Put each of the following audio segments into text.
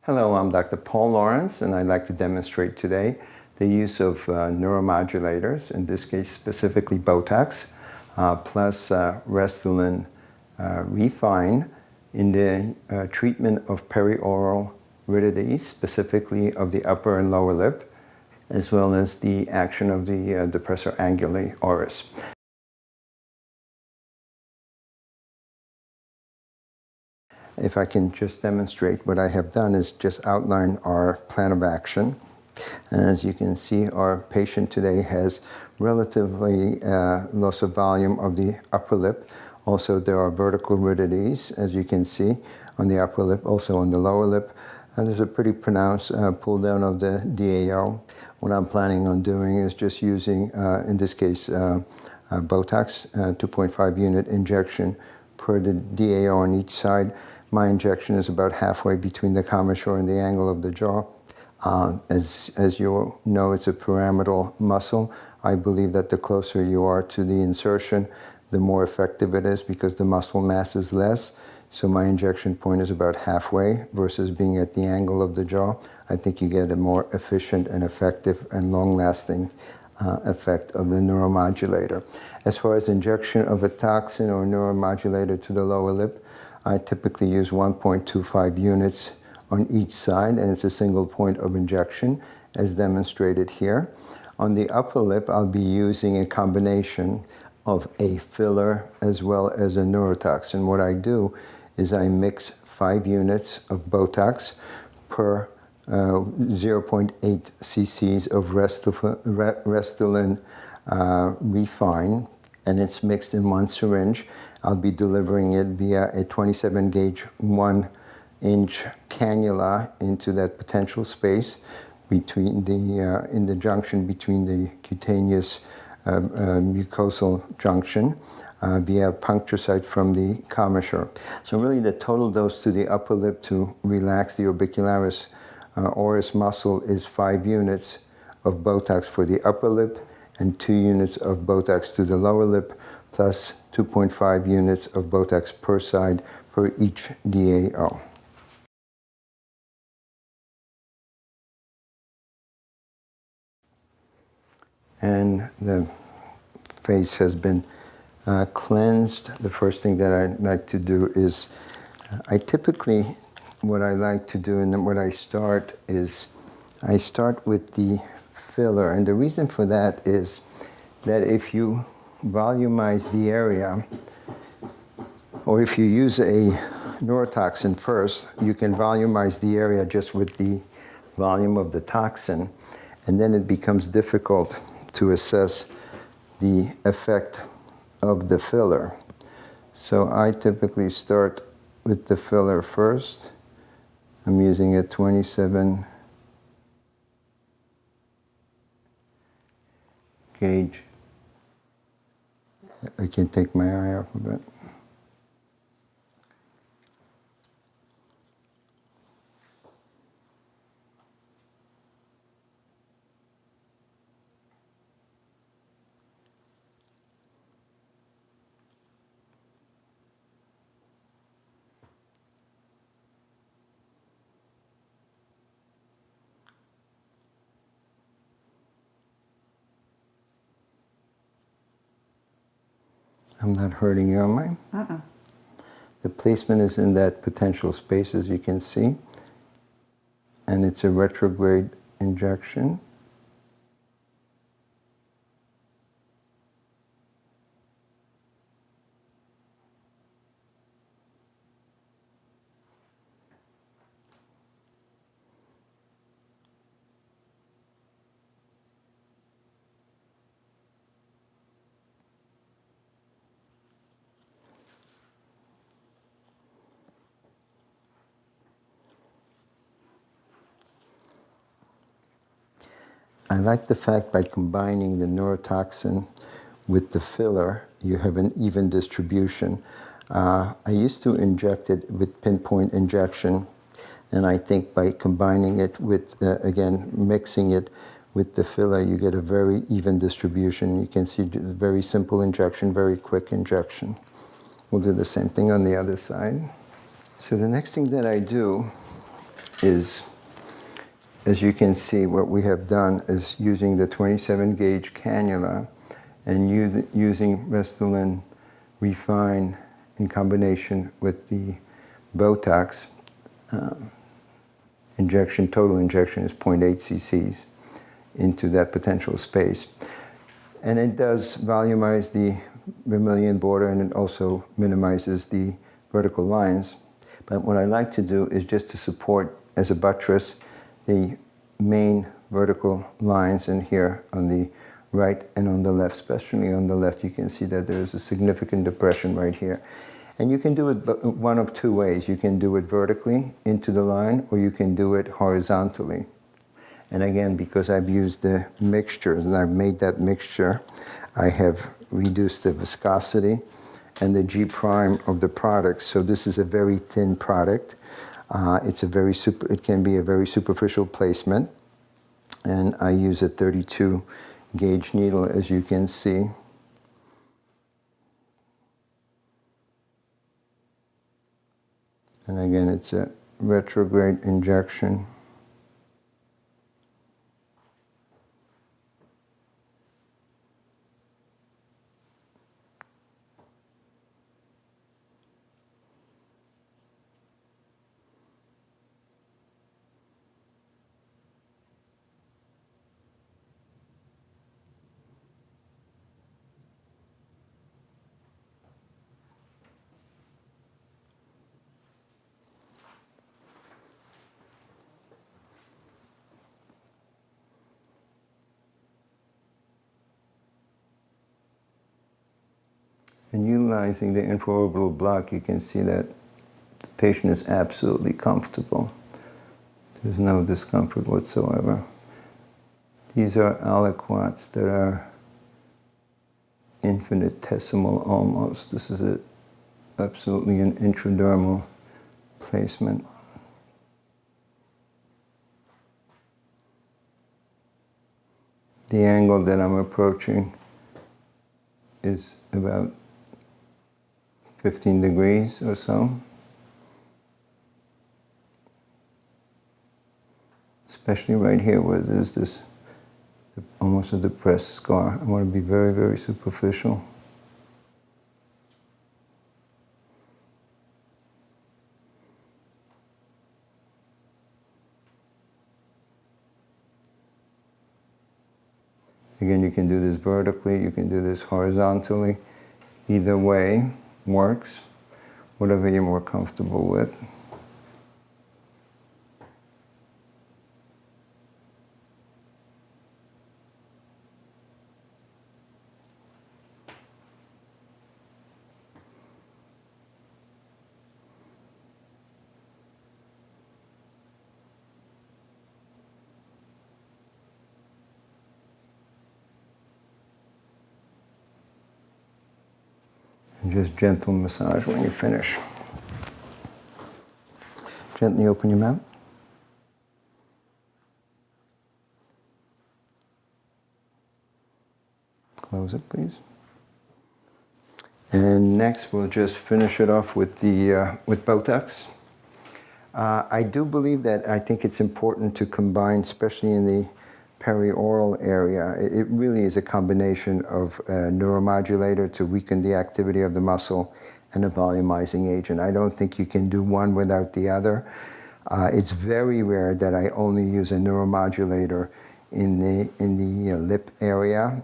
Hello, I'm Dr. Paul Lorenc, and I'd like to demonstrate today the use of neuromodulators, in this case specifically BOTOX, plus Restylane Refine in the treatment of perioral rhytids, specifically of the upper and lower lip, as well as the action of the depressor anguli oris. If I can just demonstrate, what I have done is just outline our plan of action. And as you can see, our patient today has relatively loss of volume of the upper lip. Also, there are vertical rhytids, as you can see, on the upper lip, also on the lower lip. And there's a pretty pronounced pull down of the DAO. What I'm planning on doing is just using, in this case, BOTOX, 2.5 unit injection per the DAO on each side. My injection is about halfway between the commissure and the angle of the jaw. As you know, it's a pyramidal muscle. I believe that the closer you are to the insertion, the more effective it is because the muscle mass is less. So my injection point is about halfway versus being at the angle of the jaw. I think you get a more efficient and effective and long-lasting effect of the neuromodulator. As far as injection of a toxin or neuromodulator to the lower lip, I typically use 1.25 units on each side, and it's a single point of injection, as demonstrated here. On the upper lip, I'll be using a combination of a filler as well as a neurotoxin. What I do is I mix 5 units of BOTOX per 0.8 cc's of Restylane Refine, and it's mixed in one syringe. I'll be delivering it via a 27 gauge 1-inch cannula into that potential space between the in the junction between the cutaneous mucosal junction via a puncture site from the commissure. So really the total dose to the upper lip to relax the orbicularis oris muscle is 5 units of BOTOX for the upper lip and 2 units of BOTOX to the lower lip, plus 2.5 units of BOTOX per side per each DAO. And the face has been cleansed. The first thing that I like to do is, what I like to do and then what I start is, I start with the filler. And the reason for that is that if you volumize the area, or if you use a neurotoxin first, you can volumize the area just with the volume of the toxin, and then it becomes difficult to assess the effect of the filler. So I typically start with the filler first. I'm using a 27 gauge. I can take my eye off a bit. I'm not hurting you, am I? Uh-uh. The placement is in that potential space, as you can see. And it's a retrograde injection. I like the fact by combining the neurotoxin with the filler, you have an even distribution. I used to inject it with pinpoint injection, and I think by combining it with, again, mixing it with the filler, you get a very even distribution. You can see very simple injection, very quick injection. We'll do the same thing on the other side. So the next thing that I do is, as you can see, what we have done is using the 27 gauge cannula and using Restylane Refine in combination with the BOTOX injection. Total injection is 0.8 cc's into that potential space. And it does volumize the mammalian border, and it also minimizes the vertical lines. But what I like to do is just to support as a buttress the main vertical lines in here on the right and on the left. Especially on the left, you can see that there's a significant depression right here. And you can do it one of two ways. You can do it vertically into the line, or you can do it horizontally. And again, because I've used the mixture, and I've made that mixture, I have reduced the viscosity and the G prime of the product. So this is a very thin product. It can be a very superficial placement. And I use a 32 gauge needle, as you can see. And again, it's a retrograde injection. And utilizing the infraorbital block, you can see that the patient is absolutely comfortable. There's no discomfort whatsoever. These are aliquots that are infinitesimal almost. This is absolutely an intradermal placement. The angle that I'm approaching is about 15 degrees or so. Especially right here where there's this almost a depressed scar. I want to be very, very superficial. Again, you can do this vertically, you can do this horizontally. Either way works, whatever you're more comfortable with. And just gentle massage when you finish. Gently open your mouth. Close it, please. And next, we'll just finish it off with BOTOX. I do believe that I think it's important to combine, especially in the perioral area. It really is a combination of a neuromodulator to weaken the activity of the muscle and a volumizing agent. I don't think you can do one without the other. It's very rare that I only use a neuromodulator in the lip area.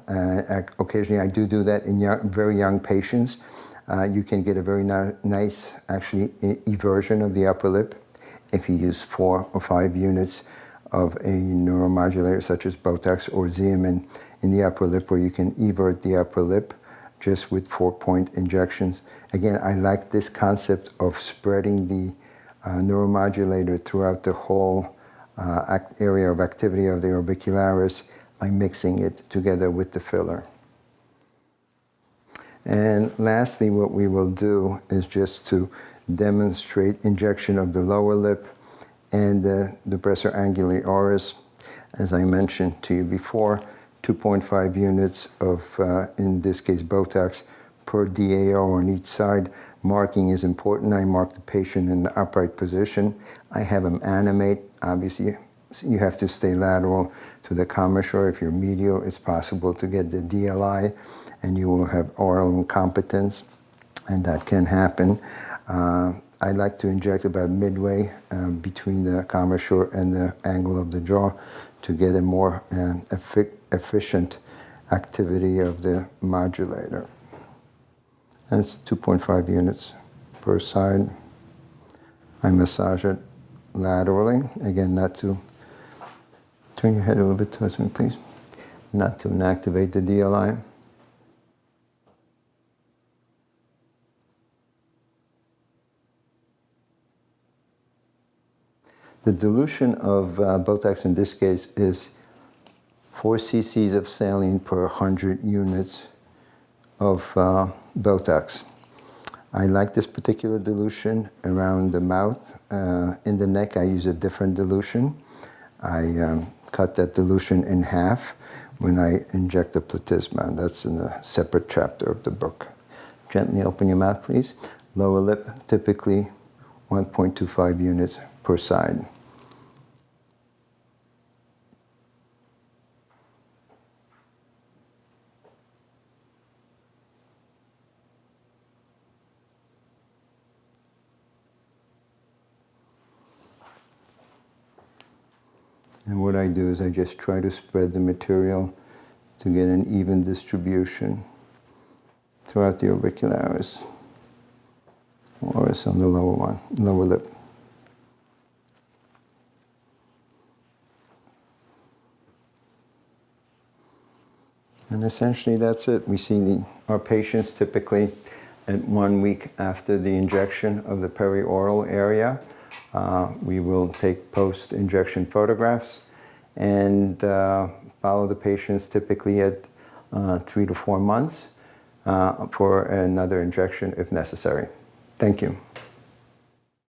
Occasionally I do that in very young patients. You can get a very nice, actually, eversion of the upper lip if you use 4 or 5 units of a neuromodulator such as BOTOX or Xeomin in the upper lip, where you can evert the upper lip just with 4-point injections. Again, I like this concept of spreading the neuromodulator throughout the whole area of activity of the orbicularis by mixing it together with the filler. And lastly, what we will do is just to demonstrate injection of the lower lip and the depressor anguli-oris. As I mentioned to you before, 2.5 units of, in this case, BOTOX per DAO on each side. Marking is important. I mark the patient in the upright position. I have him animate obviously you have to stay lateral to the commissure. If you're medial, it's possible to get the DLI and you will have oral incompetence, and that can happen. I like to inject about midway between the commissure and the angle of the jaw to get a more efficient activity of the modulator. And it's 2.5 units per side. I massage it laterally. Again, not to turn your head a little bit towards me, please. Not to inactivate the DLI. The dilution of BOTOX in this case is 4 cc's of saline per 100 units of BOTOX. I like this particular dilution around the mouth. In the neck, I use a different dilution. I cut that dilution in half when I inject the platysma. That's in a separate chapter of the book. Gently open your mouth, please. Lower lip, typically 1.25 units per side. And what I do is I just try to spread the material to get an even distribution throughout the auricularis, or on the lower lip. And essentially that's it. We see our patients typically at 1 week after the injection of the perioral area. We will take post-injection photographs and follow the patients typically at 3 to 4 months for another injection if necessary. Thank you.